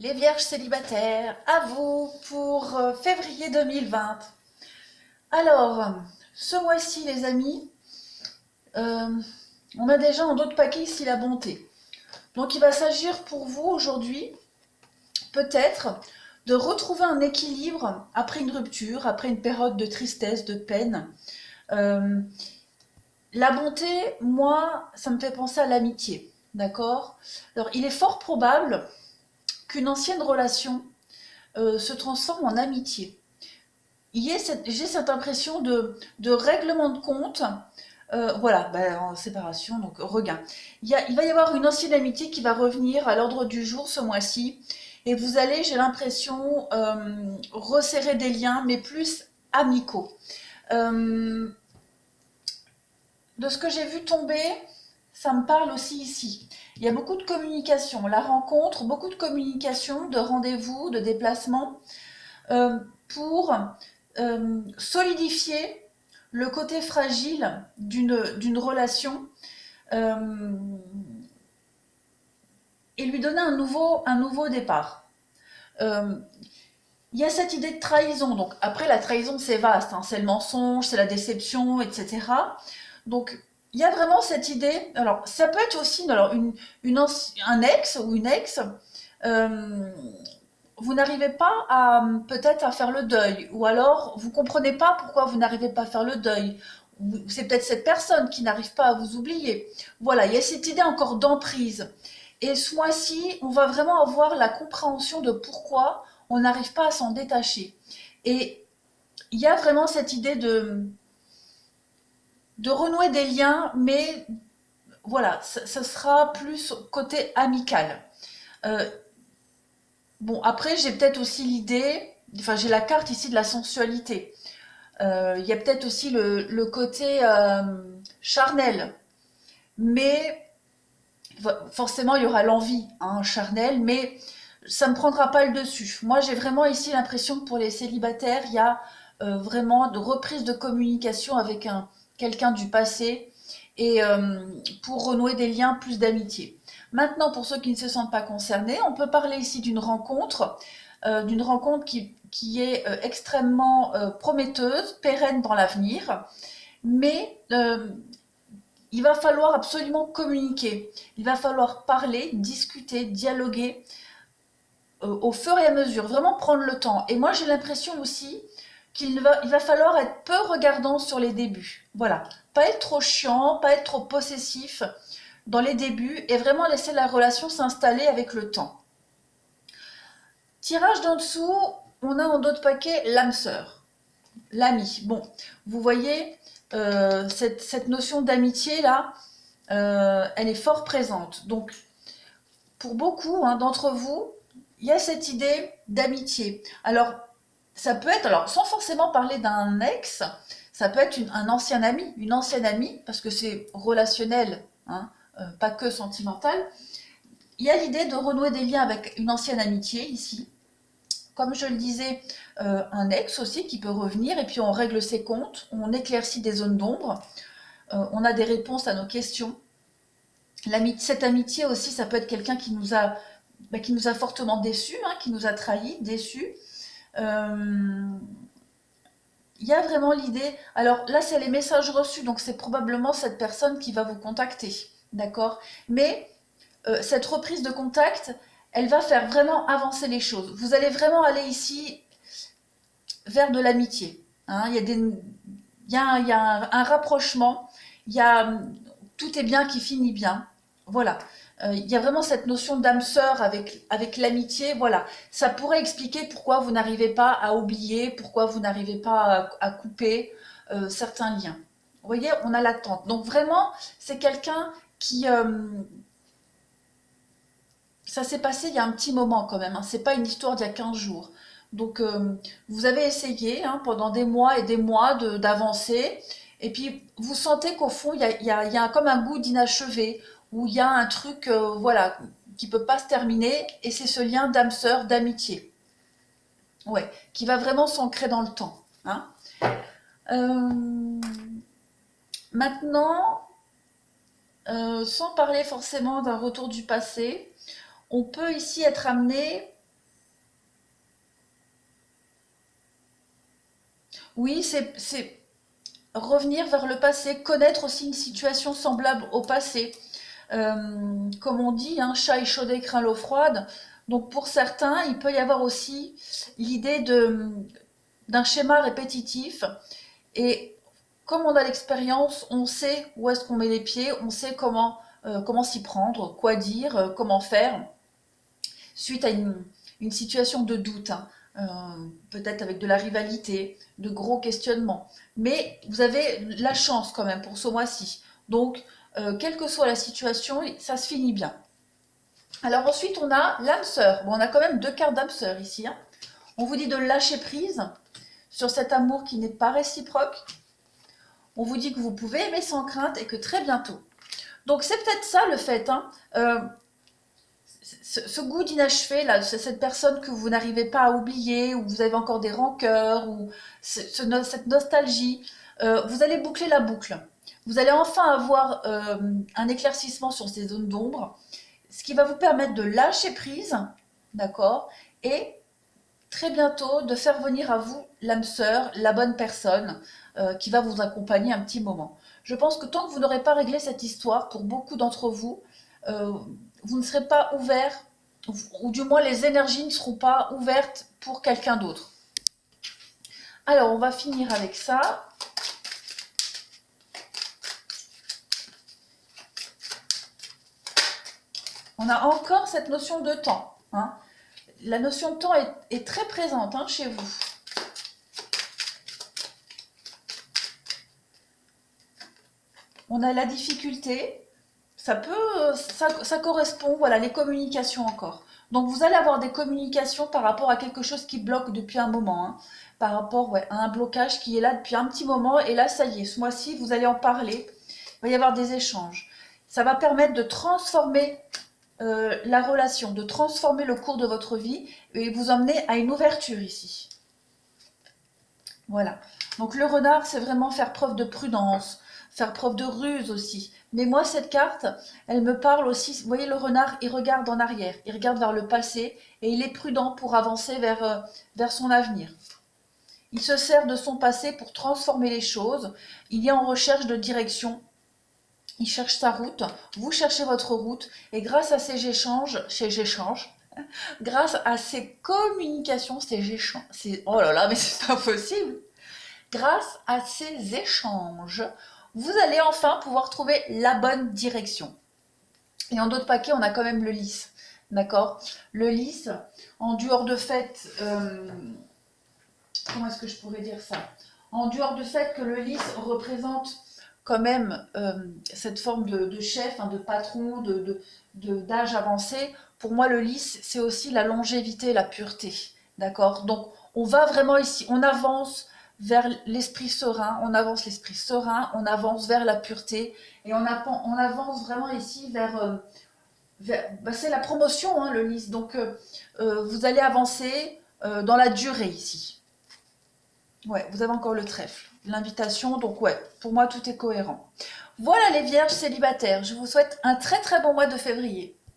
Les vierges célibataires, à vous pour février 2020. Alors, ce mois-ci, les amis, euh, on a déjà en dos de paquet ici la bonté. Donc, il va s'agir pour vous aujourd'hui, peut-être, de retrouver un équilibre après une rupture, après une période de tristesse, de peine. Euh, la bonté, moi, ça me fait penser à l'amitié, d'accord? Alors, il est fort probable qu'une ancienne relation se transforme en amitié. J'ai cette impression de règlement de compte, voilà, ben, en séparation, donc regain. Il va y avoir une ancienne amitié qui va revenir à l'ordre du jour ce mois-ci, et vous allez, j'ai l'impression, resserrer des liens, mais plus amicaux. Euh, de ce que j'ai vu tomber, ça me parle aussi ici. Il y a beaucoup de communication, la rencontre, beaucoup de communication, de rendez-vous, de déplacements, pour solidifier le côté fragile d'une relation, euh, et lui donner un nouveau départ. Euh, il y a cette idée de trahison. Donc après, la trahison, c'est vaste, hein, c'est le mensonge, c'est la déception, etc. Donc il y a vraiment cette idée. Alors ça peut être aussi alors, un ex ou une ex. euh, vous n'arrivez pas à peut-être à faire le deuil, ou alors vous comprenez pas pourquoi vous n'arrivez pas à faire le deuil. C'est peut-être cette personne qui n'arrive pas à vous oublier. Voilà, il y a cette idée encore d'emprise. Et ce mois-ci, on va vraiment avoir la compréhension de pourquoi on n'arrive pas à s'en détacher. Et il y a vraiment cette idée de renouer des liens, mais voilà, ça sera plus côté amical. Euh, Bon, après, j'ai peut-être aussi l'idée, enfin, j'ai la carte ici de la sensualité. Il y a peut-être aussi le côté charnel, mais forcément, il y aura l'envie, hein, charnel, mais ça ne me prendra pas le dessus. Moi, j'ai vraiment ici l'impression que pour les célibataires, il y a vraiment de reprise de communication avec quelqu'un du passé, et pour renouer des liens plus d'amitié. Maintenant, pour ceux qui ne se sentent pas concernés, on peut parler ici d'une rencontre qui est extrêmement prometteuse, pérenne dans l'avenir, mais il va falloir absolument communiquer, il va falloir parler, discuter, dialoguer au fur et à mesure, vraiment prendre le temps. Et moi, j'ai l'impression aussi il va falloir être peu regardant sur les débuts. Voilà, pas être trop chiant, pas être trop possessif dans les débuts, et vraiment laisser la relation s'installer avec le temps. Tirage d'en dessous, on a en dos de paquet l'âme sœur, l'ami. Bon, vous voyez, cette notion d'amitié là, elle est fort présente. Donc, pour beaucoup hein, d'entre vous, il y a cette idée d'amitié. Alors, ça peut être, alors sans forcément parler d'un ex, ça peut être un ancien ami, une ancienne amie, parce que c'est relationnel, hein, pas que sentimental. Il y a l'idée de renouer des liens avec une ancienne amitié ici. Comme je le disais, un ex aussi qui peut revenir, et puis on règle ses comptes, on éclaircit des zones d'ombre, on a des réponses à nos questions. Cette amitié aussi, ça peut être quelqu'un qui nous a fortement déçus, hein, qui nous a trahis, déçus. Euh, il y a vraiment l'idée. Alors là, c'est les messages reçus, donc c'est probablement cette personne qui va vous contacter, d'accord? Mais cette reprise de contact, elle va faire vraiment avancer les choses. Vous allez vraiment aller ici vers de l'amitié. Hein. Il y a un rapprochement. Il y a tout est bien qui finit bien. Voilà. Il y a vraiment cette notion d'âme sœur avec l'amitié. Voilà. Ça pourrait expliquer pourquoi vous n'arrivez pas à oublier, pourquoi vous n'arrivez pas à couper certains liens. Vous voyez, on a l'attente. Donc vraiment, c'est quelqu'un qui, ça s'est passé il y a un petit moment quand même, hein. C'est pas une histoire d'il y a 15 jours. Donc, vous avez essayé hein, pendant des mois et des mois d'avancer. Et puis, vous sentez qu'au fond, il y a comme un goût d'inachevé, où il y a un truc voilà, qui peut pas se terminer. Et c'est ce lien d'âme sœur, d'amitié. Ouais, qui va vraiment s'ancrer dans le temps. Hein. Euh, Maintenant, sans parler forcément d'un retour du passé, on peut ici être amené Oui, c'est revenir vers le passé, connaître aussi une situation semblable au passé. Comme on dit, hein, chat échaudé craint l'eau froide. Donc pour certains, il peut y avoir aussi l'idée d'un schéma répétitif. Et comme on a l'expérience, on sait où est-ce qu'on met les pieds, on sait comment s'y prendre, quoi dire, comment faire, suite à une situation de doute, hein. Peut-être avec de la rivalité, de gros questionnements. Mais vous avez la chance quand même pour ce mois-ci. Donc, quelle que soit la situation, ça se finit bien. Alors ensuite, on a l'âme sœur. Bon, on a quand même deux cartes d'âme sœur ici, hein. On vous dit de lâcher prise sur cet amour qui n'est pas réciproque. On vous dit que vous pouvez aimer sans crainte et que très bientôt. Donc c'est peut-être ça le fait, hein. Ce goût d'inachevé, là, cette personne que vous n'arrivez pas à oublier, ou vous avez encore des rancœurs, ou cette nostalgie, vous allez boucler la boucle. Vous allez enfin avoir un éclaircissement sur ces zones d'ombre, ce qui va vous permettre de lâcher prise, d'accord, et très bientôt de faire venir à vous l'âme sœur, la bonne personne qui va vous accompagner un petit moment. Je pense que tant que vous n'aurez pas réglé cette histoire, pour beaucoup d'entre vous, euh, vous ne serez pas ouvert, ou du moins les énergies ne seront pas ouvertes pour quelqu'un d'autre. Alors, on va finir avec ça. On a encore cette notion de temps, hein. La notion de temps est très présente, hein, chez vous. On a la difficulté, ça correspond, voilà, les communications encore. Donc vous allez avoir des communications par rapport à quelque chose qui bloque depuis un moment, hein, par rapport, ouais, à un blocage qui est là depuis un petit moment, et là ça y est, ce mois-ci vous allez en parler, il va y avoir des échanges. Ça va permettre de transformer la relation, de transformer le cours de votre vie et vous emmener à une ouverture ici. Voilà. Donc le renard, c'est vraiment faire preuve de prudence, faire preuve de ruse aussi. Mais moi, cette carte, elle me parle aussi. Vous voyez, le renard, il regarde en arrière, il regarde vers le passé et il est prudent pour avancer vers son avenir. Il se sert de son passé pour transformer les choses. Il est en recherche de direction. Il cherche sa route. Vous cherchez votre route. Et grâce à ces échanges, grâce à ces communications, oh là là, mais c'est pas possible. Grâce à ces échanges, vous allez enfin pouvoir trouver la bonne direction. Et en d'autres paquets, on a quand même le lys. D'accord? Le lys, en dehors de fait, comment est-ce que je pourrais dire ça? En dehors du fait que le lys représente quand même cette forme de chef, hein, de patron, d'âge avancé, pour moi le lys, c'est aussi la longévité, la pureté. D'accord? Donc on va vraiment ici, on avance vers l'esprit serein, on avance l'esprit serein, on avance vers la pureté, et on avance vraiment ici bah, c'est la promotion, hein, le lys. Donc vous allez avancer dans la durée ici. Ouais, vous avez encore le trèfle, l'invitation, donc ouais, pour moi tout est cohérent. Voilà les vierges célibataires, je vous souhaite un très très bon mois de février.